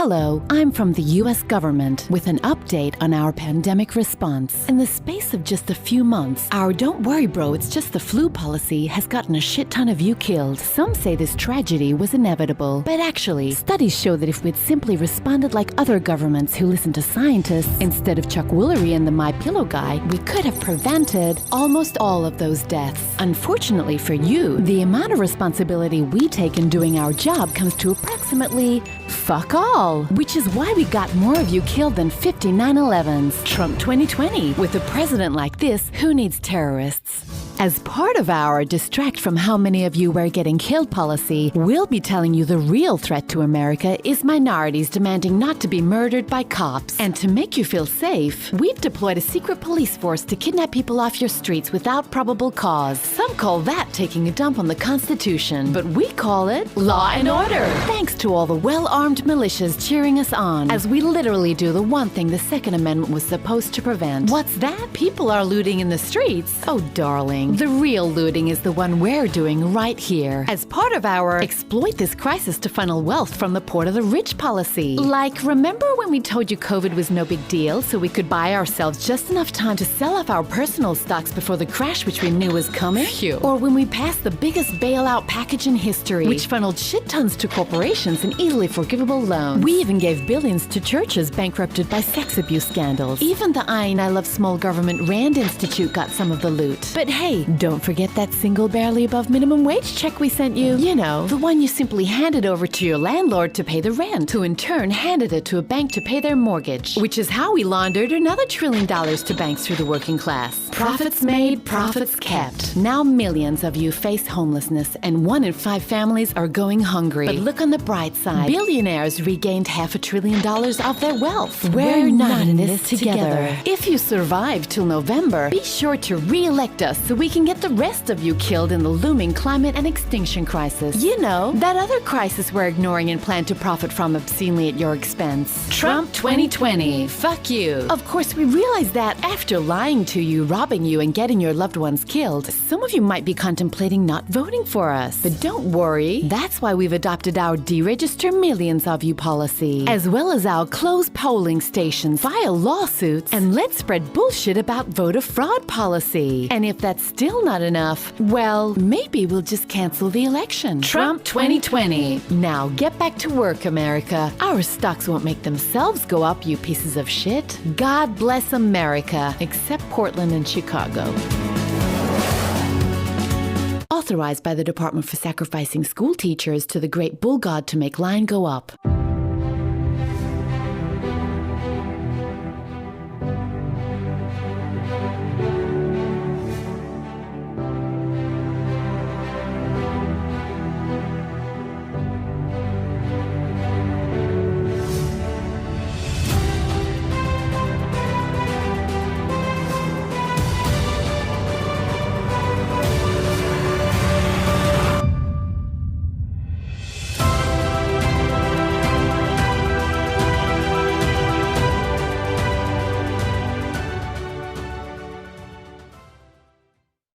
Hello, I'm from the US government with an update on our pandemic response. In the space of just a few months, our "don't worry bro, it's just the flu" policy has gotten a shit ton of you killed. Some say this tragedy was inevitable, but actually, studies show that if we'd simply responded like other governments who listen to scientists instead of Chuck Woolery and the My Pillow guy, we could have prevented almost all of those deaths. Unfortunately for you, the amount of responsibility we take in doing our job comes to approximately fuck all, which is why we got more of you killed than 50 9/11s. Trump 2020. With a president like this, who needs terrorists? As part of our distract from how many of you were getting killed policy, we'll be telling you the real threat to America is minorities demanding not to be murdered by cops. And to make you feel safe, we've deployed a secret police force to kidnap people off your streets without probable cause. Some call that taking a dump on the Constitution, but we call it law and order. Thanks to all the well-armed militias cheering us on, as we literally do the one thing the Second Amendment was supposed to prevent. What's that? People are looting in the streets? Oh, darling. The real looting is the one we're doing right here, as part of our exploit this crisis to funnel wealth from the poor to the rich policy. Like, remember when we told you COVID was no big deal, so we could buy ourselves just enough time to sell off our personal stocks before the crash which we knew was coming? Phew. Or when we passed the biggest bailout package in history, which funneled shit tons to corporations and easily forgivable loans. We even gave billions to churches bankrupted by sex abuse scandals. Even the I Love Small Government Rand Institute got some of the loot. But hey, don't forget that single barely above minimum wage check we sent you. You know, the one you simply handed over to your landlord to pay the rent, who in turn handed it to a bank to pay their mortgage, which is how we laundered another $1 trillion to banks through the working class. Profits made, profits kept. Now millions of you face homelessness and 1 in 5 families are going hungry. But look on the bright side. Billionaires regained $500 billion of their wealth. We're not in this together. If you survive till November, be sure to re-elect us so we can get the rest of you killed in the looming climate and extinction crisis. You know, that other crisis we're ignoring and plan to profit from obscenely at your expense. Trump 2020. Fuck you. Of course, we realize that after lying to you, robbing you, and getting your loved ones killed, some of you might be contemplating not voting for us. But don't worry. That's why we've adopted our deregister millions of you policy, as well as our close polling stations, file lawsuits, and let's spread bullshit about voter fraud policy. And if that's still not enough, well, maybe we'll just cancel the election. Trump 2020. Now get back to work, America. Our stocks won't make themselves go up, you pieces of shit. God bless America, except Portland and Chicago. Authorized by the Department for Sacrificing School Teachers to the Great Bull God to make line go up.